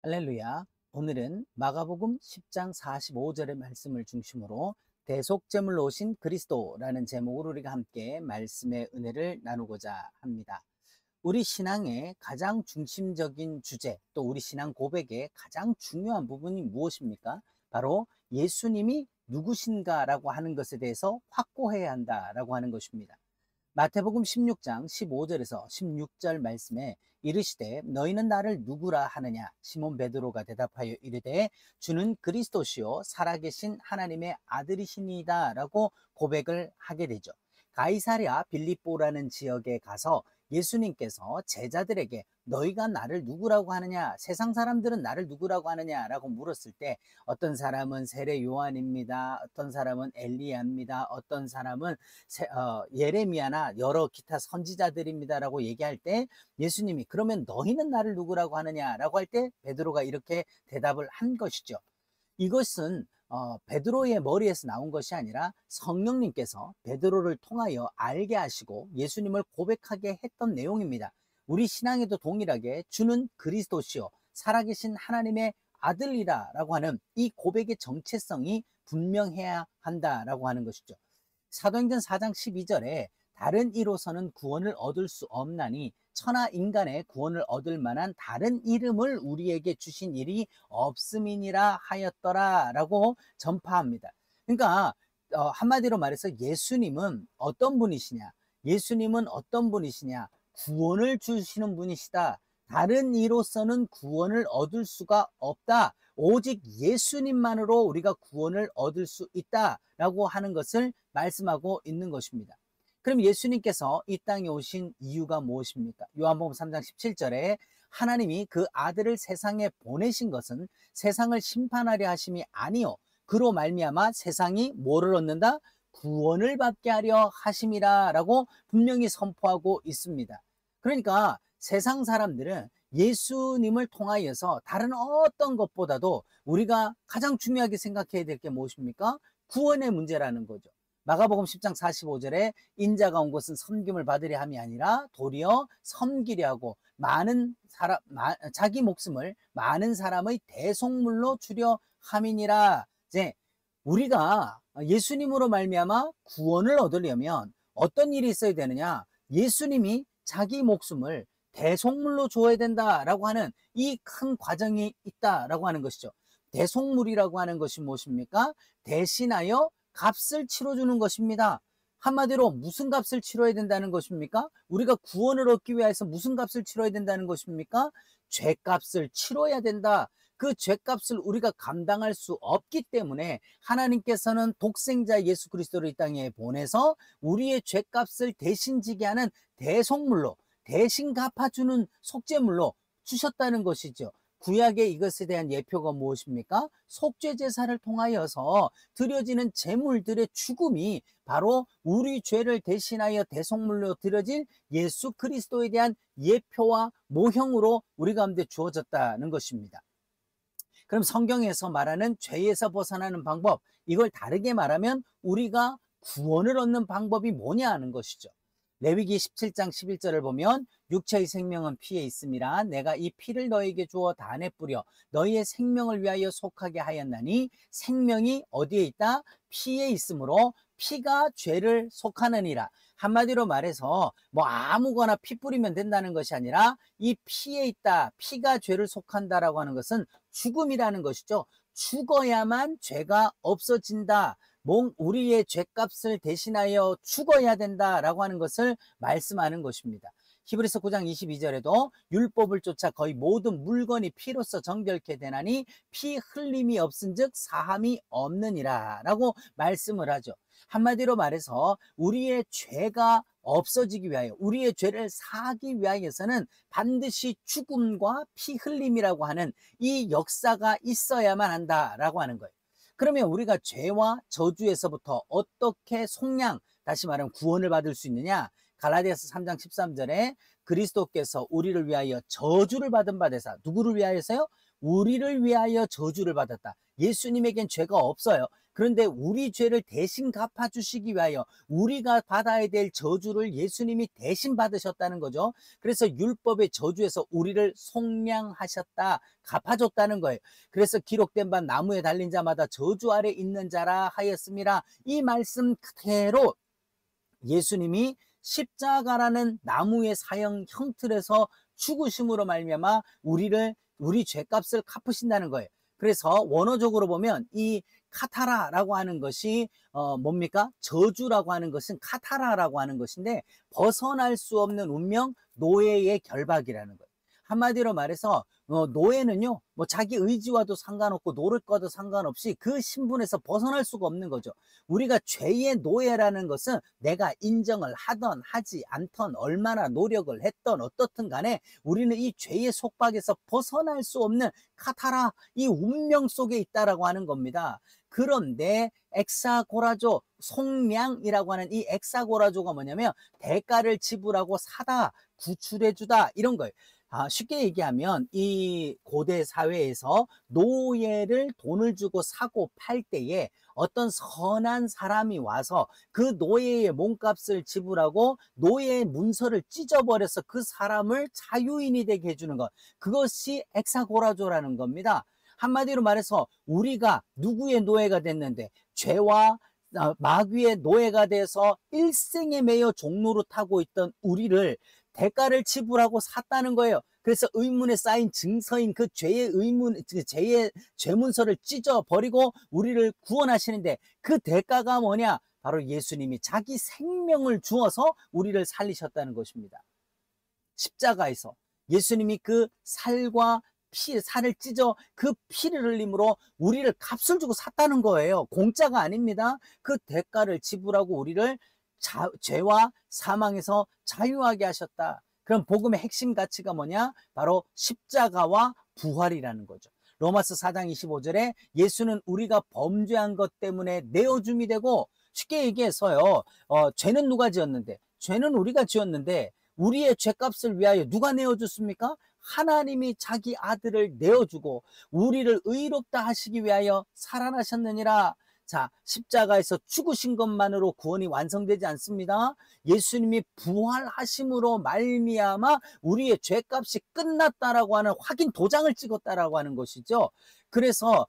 할렐루야. 오늘은 마가복음 10장 45절의 말씀을 중심으로 대속제물로 오신 그리스도라는 제목으로 우리가 함께 말씀의 은혜를 나누고자 합니다. 우리 신앙의 가장 중심적인 주제, 또 우리 신앙 고백의 가장 중요한 부분이 무엇입니까? 바로 예수님이 누구신가라고 하는 것에 대해서 확고해야 한다라고 하는 것입니다. 마태복음 16장 15절에서 16절 말씀에 이르시되 너희는 나를 누구라 하느냐? 시몬 베드로가 대답하여 이르되 주는 그리스도시요 살아계신 하나님의 아들이시니이다 라고 고백을 하게 되죠. 가이사랴 빌립보라는 지역에 가서 예수님께서 제자들에게 너희가 나를 누구라고 하느냐, 세상 사람들은 나를 누구라고 하느냐라고 물었을 때 어떤 사람은 세례 요한입니다, 어떤 사람은 엘리야입니다, 어떤 사람은 예레미야나 여러 기타 선지자들입니다라고 얘기할 때 예수님이 그러면 너희는 나를 누구라고 하느냐라고 할 때 베드로가 이렇게 대답을 한 것이죠. 이것은 베드로의 머리에서 나온 것이 아니라 성령님께서 베드로를 통하여 알게 하시고 예수님을 고백하게 했던 내용입니다. 우리 신앙에도 동일하게 주는 그리스도시요 살아계신 하나님의 아들이라 라고 하는 이 고백의 정체성이 분명해야 한다라고 하는 것이죠. 사도행전 4장 12절에 다른 이로서는 구원을 얻을 수 없나니 천하 인간의 구원을 얻을 만한 다른 이름을 우리에게 주신 일이 없음이니라 하였더라 라고 전파합니다. 그러니까 한마디로 말해서 예수님은 어떤 분이시냐, 예수님은 어떤 분이시냐, 구원을 주시는 분이시다. 다른 이로서는 구원을 얻을 수가 없다. 오직 예수님만으로 우리가 구원을 얻을 수 있다라고 하는 것을 말씀하고 있는 것입니다. 그럼 예수님께서 이 땅에 오신 이유가 무엇입니까? 요한복음 3장 17절에 하나님이 그 아들을 세상에 보내신 것은 세상을 심판하려 하심이 아니요 그로 말미암아 세상이 뭐를 얻는다? 구원을 받게 하려 하심이라 라고 분명히 선포하고 있습니다. 그러니까 세상 사람들은 예수님을 통하여서 다른 어떤 것보다도 우리가 가장 중요하게 생각해야 될 게 무엇입니까? 구원의 문제라는 거죠. 마가복음 10장 45절에 인자가 온 것은 섬김을 받으려 함이 아니라 도리어 섬기려 하고 자기 목숨을 많은 사람의 대속물로 주려 함이니라. 이제 우리가 예수님으로 말미암아 구원을 얻으려면 어떤 일이 있어야 되느냐? 예수님이 자기 목숨을 대속물로 줘야 된다라고 하는 이 큰 과정이 있다라고 하는 것이죠. 대속물이라고 하는 것이 무엇입니까? 대신하여 값을 치러주는 것입니다. 한마디로 무슨 값을 치러야 된다는 것입니까? 우리가 구원을 얻기 위해서 무슨 값을 치러야 된다는 것입니까? 죄값을 치러야 된다. 그 죄값을 우리가 감당할 수 없기 때문에 하나님께서는 독생자 예수 그리스도를 이 땅에 보내서 우리의 죄값을 대신 지게 하는 대속물로, 대신 갚아주는 속죄물로 주셨다는 것이죠. 구약의 이것에 대한 예표가 무엇입니까? 속죄 제사를 통하여서 드려지는 제물들의 죽음이 바로 우리 죄를 대신하여 대속물로 드려진 예수 그리스도에 대한 예표와 모형으로 우리 가운데 주어졌다는 것입니다. 그럼 성경에서 말하는 죄에서 벗어나는 방법, 이걸 다르게 말하면 우리가 구원을 얻는 방법이 뭐냐 하는 것이죠. 레위기 17장 11절을 보면 육체의 생명은 피에 있음이라 내가 이 피를 너에게 주어 단에 뿌려 너희의 생명을 위하여 속하게 하였나니 생명이 어디에 있다? 피에 있으므로 피가 죄를 속하느니라. 한마디로 말해서 뭐 아무거나 피 뿌리면 된다는 것이 아니라 이 피에 있다, 피가 죄를 속한다라고 하는 것은 죽음이라는 것이죠. 죽어야만 죄가 없어진다. 우리의 죄값을 대신하여 죽어야 된다라고 하는 것을 말씀하는 것입니다. 히브리서 9장 22절에도 율법을 쫓아 거의 모든 물건이 피로써 정결케 되나니 피 흘림이 없은즉 사함이 없느니라 라고 말씀을 하죠. 한마디로 말해서 우리의 죄가 없어지기 위하여, 우리의 죄를 사하기 위하여서는 반드시 죽음과 피 흘림이라고 하는 이 역사가 있어야만 한다라고 하는 거예요. 그러면 우리가 죄와 저주에서부터 어떻게 속량, 다시 말하면 구원을 받을 수 있느냐? 갈라디아서 3장 13절에 그리스도께서 우리를 위하여 저주를 받은 바 되사, 누구를 위하여서요? 우리를 위하여 저주를 받았다. 예수님에겐 죄가 없어요. 그런데 우리 죄를 대신 갚아주시기 위하여 우리가 받아야 될 저주를 예수님이 대신 받으셨다는 거죠. 그래서 율법의 저주에서 우리를 속량하셨다, 갚아줬다는 거예요. 그래서 기록된 바 나무에 달린 자마다 저주 아래 있는 자라 하였습니다. 이 말씀 그대로 예수님이 십자가라는 나무의 사형 형틀에서 죽으심으로 말미암아 우리 죄값을 갚으신다는 거예요. 그래서 원어적으로 보면 이 카타라라고 하는 것이 뭡니까? 저주라고 하는 것은 카타라라고 하는 것인데, 벗어날 수 없는 운명, 노예의 결박이라는 거예요. 한마디로 말해서 노예는요, 뭐 자기 의지와도 상관없고 노를 거도 상관없이 그 신분에서 벗어날 수가 없는 거죠. 우리가 죄의 노예라는 것은 내가 인정을 하던 하지 않던, 얼마나 노력을 했던 어떻든 간에 우리는 이 죄의 속박에서 벗어날 수 없는 카타라, 이 운명 속에 있다라고 하는 겁니다. 그런데 엑사고라조, 속량이라고 하는 이 엑사고라조가 뭐냐면 대가를 지불하고 사다, 구출해주다, 이런 거예요. 쉽게 얘기하면 이 고대 사회에서 노예를 돈을 주고 사고 팔 때에 어떤 선한 사람이 와서 그 노예의 몸값을 지불하고 노예의 문서를 찢어버려서 그 사람을 자유인이 되게 해주는 것, 그것이 엑사고라조라는 겁니다. 한마디로 말해서 우리가 누구의 노예가 됐는데, 죄와 마귀의 노예가 돼서 일생에 매여 종로로 타고 있던 우리를 대가를 지불하고 샀다는 거예요. 그래서 의문에 쌓인 증서인 그 죄의 죄의 죄문서를 찢어버리고 우리를 구원하시는데, 그 대가가 뭐냐? 바로 예수님이 자기 생명을 주어서 우리를 살리셨다는 것입니다. 십자가에서 예수님이 그 살을 찢어 그 피를 흘림으로 우리를 값을 주고 샀다는 거예요. 공짜가 아닙니다. 그 대가를 지불하고 우리를 죄와 사망에서 자유하게 하셨다. 그럼 복음의 핵심 가치가 뭐냐? 바로 십자가와 부활이라는 거죠. 로마서 4장 25절에 예수는 우리가 범죄한 것 때문에 내어줌이 되고, 쉽게 얘기해서요, 죄는 누가 지었는데? 죄는 우리가 지었는데 우리의 죄값을 위하여 누가 내어줬습니까? 하나님이 자기 아들을 내어주고 우리를 의롭다 하시기 위하여 살아나셨느니라. 자, 십자가에서 죽으신 것만으로 구원이 완성되지 않습니다. 예수님이 부활하심으로 말미암아 우리의 죄값이 끝났다라고 하는 확인 도장을 찍었다라고 하는 것이죠. 그래서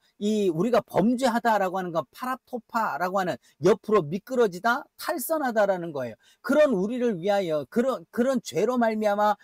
우리가 범죄하다라고 하는 건 파라토파라고 하는 옆으로 미끄러지다, 탈선하다라는 거예요. 그런 우리를 위하여 그런 죄로 말미암아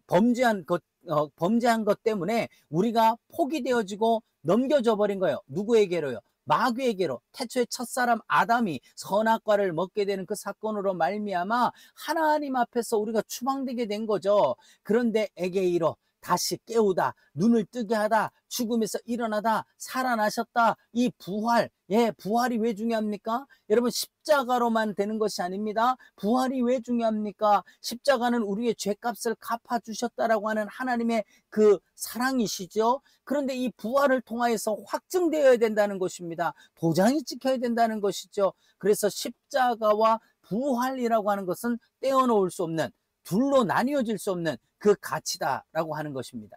범죄한 것 때문에 우리가 포기되어지고 넘겨져 버린 거예요. 누구에게로요? 마귀에게로. 태초의 첫사람 아담이 선악과를 먹게 되는 그 사건으로 말미암아 하나님 앞에서 우리가 추방되게 된 거죠. 그런데 에게이로 다시 깨우다, 눈을 뜨게 하다, 죽음에서 일어나다, 살아나셨다. 이 부활, 부활이 왜 중요합니까? 여러분, 십자가로만 되는 것이 아닙니다. 부활이 왜 중요합니까? 십자가는 우리의 죄값을 갚아주셨다라고 하는 하나님의 그 사랑이시죠. 그런데 이 부활을 통하여서 확증되어야 된다는 것입니다. 도장이 찍혀야 된다는 것이죠. 그래서 십자가와 부활이라고 하는 것은 떼어놓을 수 없는, 둘로 나뉘어질 수 없는 그 가치다라고 하는 것입니다.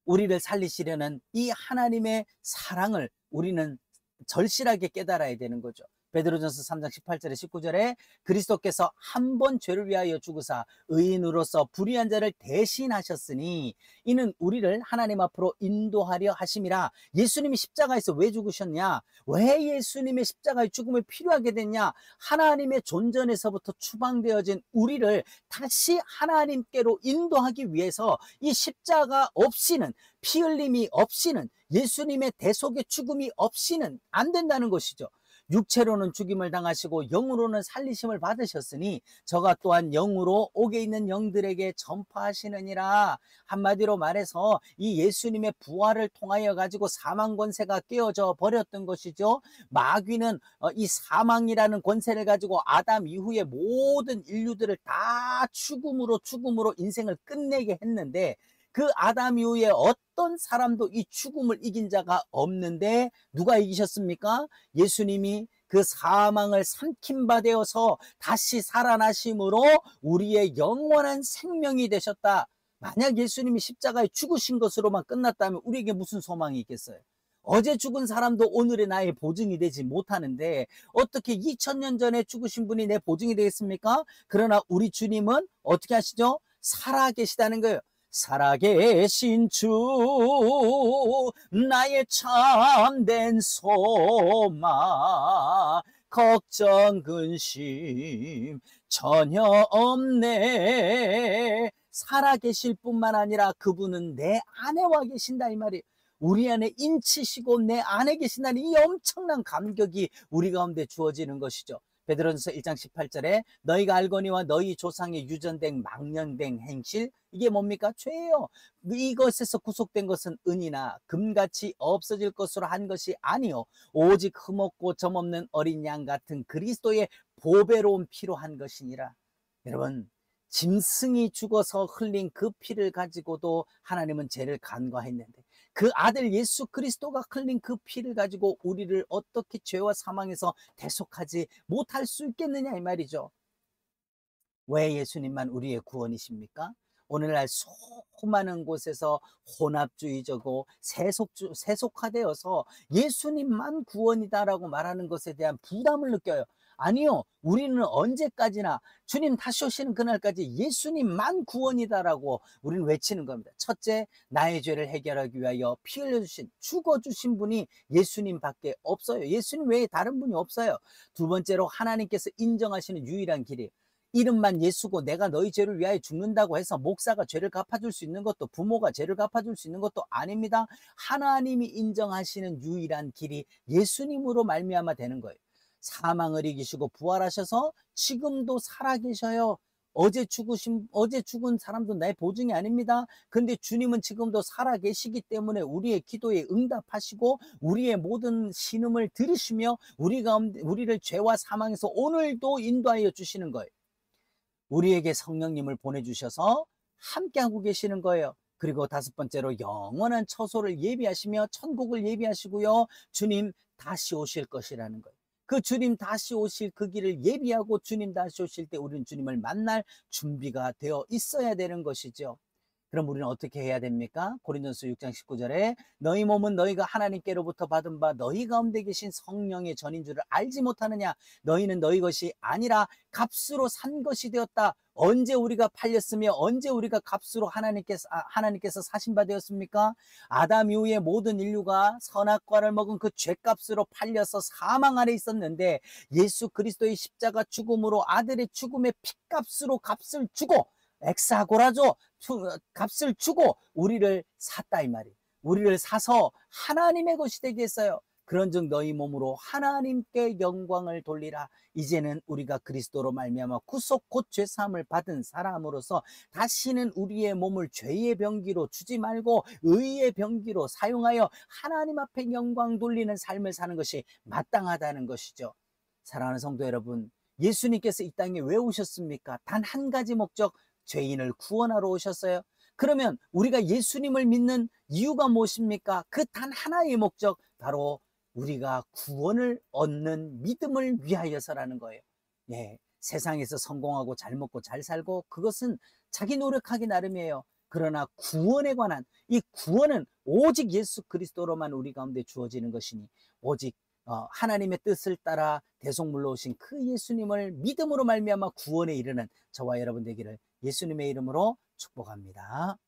우리를 살리시려는 이 하나님의 사랑을 우리는 절실하게 깨달아야 되는 거죠. 베드로전서 3장 18절에 19절에 그리스도께서 한 번 죄를 위하여 죽으사 의인으로서 불의한 자를 대신하셨으니 이는 우리를 하나님 앞으로 인도하려 하심이라. 예수님이 십자가에서 왜 죽으셨냐? 왜 예수님의 십자가의 죽음이 필요하게 됐냐? 하나님의 존전에서부터 추방되어진 우리를 다시 하나님께로 인도하기 위해서 이 십자가 없이는, 피 흘림이 없이는, 예수님의 대속의 죽음이 없이는 안 된다는 것이죠. 육체로는 죽임을 당하시고 영으로는 살리심을 받으셨으니 저가 또한 영으로 옥에 있는 영들에게 전파하시느니라. 한마디로 말해서 이 예수님의 부활을 통하여 가지고 사망 권세가 깨어져 버렸던 것이죠. 마귀는 이 사망이라는 권세를 가지고 아담 이후에 모든 인류들을 다 죽음으로 인생을 끝내게 했는데, 그 아담 이후에 어떤 사람도 이 죽음을 이긴 자가 없는데 누가 이기셨습니까? 예수님이 그 사망을 삼킨 바 되어서 다시 살아나심으로 우리의 영원한 생명이 되셨다. 만약 예수님이 십자가에 죽으신 것으로만 끝났다면 우리에게 무슨 소망이 있겠어요? 어제 죽은 사람도 오늘의 나의 보증이 되지 못하는데 어떻게 2000년 전에 죽으신 분이 내 보증이 되겠습니까? 그러나 우리 주님은 어떻게 하시죠? 살아계시다는 거예요. 살아계신 주 나의 참된 소망 걱정 근심 전혀 없네. 살아계실 뿐만 아니라 그분은 내 안에 와 계신다 이 말이에요. 우리 안에 인치시고 내 안에 계신다는 이 엄청난 감격이 우리 가운데 주어지는 것이죠. 베드로전서 1장 18절에 너희가 알거니와 너희 조상의 유전된 망령된 행실, 이게 뭡니까? 죄예요. 이것에서 구속된 것은 은이나 금같이 없어질 것으로 한 것이 아니요 오직 흠없고 점없는 어린 양 같은 그리스도의 보배로운 피로 한 것이니라. 여러분, 짐승이 죽어서 흘린 그 피를 가지고도 하나님은 죄를 간과했는데 그 아들 예수 그리스도가 흘린 그 피를 가지고 우리를 어떻게 죄와 사망에서 대속하지 못할 수 있겠느냐 이 말이죠. 왜 예수님만 우리의 구원이십니까? 오늘날 수많은 곳에서 혼합주의적이고 세속화되어서 예수님만 구원이다라고 말하는 것에 대한 부담을 느껴요. 아니요, 우리는 언제까지나 주님 다시 오시는 그날까지 예수님만 구원이다라고 우리는 외치는 겁니다. 첫째, 나의 죄를 해결하기 위하여 피 흘려주신, 죽어주신 분이 예수님밖에 없어요. 예수님 외에 다른 분이 없어요. 두 번째로, 하나님께서 인정하시는 유일한 길이에요. 이름만 예수고 내가 너희 죄를 위하여 죽는다고 해서 목사가 죄를 갚아줄 수 있는 것도, 부모가 죄를 갚아줄 수 있는 것도 아닙니다. 하나님이 인정하시는 유일한 길이 예수님으로 말미암아 되는 거예요. 사망을 이기시고 부활하셔서 지금도 살아계셔요. 어제 죽은 사람도 내 보증이 아닙니다. 근데 주님은 지금도 살아계시기 때문에 우리의 기도에 응답하시고 우리의 모든 신음을 들으시며 우리를 죄와 사망에서 오늘도 인도하여 주시는 거예요. 우리에게 성령님을 보내주셔서 함께하고 계시는 거예요. 그리고 다섯 번째로, 영원한 처소를 예비하시며 천국을 예비하시고요, 주님 다시 오실 것이라는 거예요. 그 주님 다시 오실 그 길을 예비하고 주님 다시 오실 때 우리는 주님을 만날 준비가 되어 있어야 되는 것이죠. 그럼 우리는 어떻게 해야 됩니까? 고린도서 6장 19절에 너희 몸은 너희가 하나님께로부터 받은 바 너희 가운데 계신 성령의 전인 줄을 알지 못하느냐? 너희는 너희 것이 아니라 값으로 산 것이 되었다. 언제 우리가 팔렸으며 언제 우리가 값으로 하나님께서 사신 바 되었습니까? 아담 이후에 모든 인류가 선악과를 먹은 그 죄값으로 팔려서 사망 아래 있었는데 예수 그리스도의 십자가 죽음으로 아들의 죽음의 피값으로 값을 주고, 엑사고라죠, 값을 주고 우리를 샀다 이 말이에요. 우리를 사서 하나님의 것이 되게 했어요. 그런즉 너희 몸으로 하나님께 영광을 돌리라. 이제는 우리가 그리스도로 말미암아 구속 곧 죄사함을 받은 사람으로서 다시는 우리의 몸을 죄의 병기로 주지 말고 의의 병기로 사용하여 하나님 앞에 영광 돌리는 삶을 사는 것이 마땅하다는 것이죠. 사랑하는 성도 여러분, 예수님께서 이 땅에 왜 오셨습니까? 단 한 가지 목적, 죄인을 구원하러 오셨어요. 그러면 우리가 예수님을 믿는 이유가 무엇입니까? 그 단 하나의 목적, 바로 우리가 구원을 얻는 믿음을 위하여서라는 거예요. 예, 세상에서 성공하고 잘 먹고 잘 살고 그것은 자기 노력하기 나름이에요. 그러나 구원에 관한 이 구원은 오직 예수 그리스도로만 우리 가운데 주어지는 것이니, 오직 하나님의 뜻을 따라 대속물로 오신 그 예수님을 믿음으로 말미암아 구원에 이르는 저와 여러분 되기를 예수님의 이름으로 축복합니다.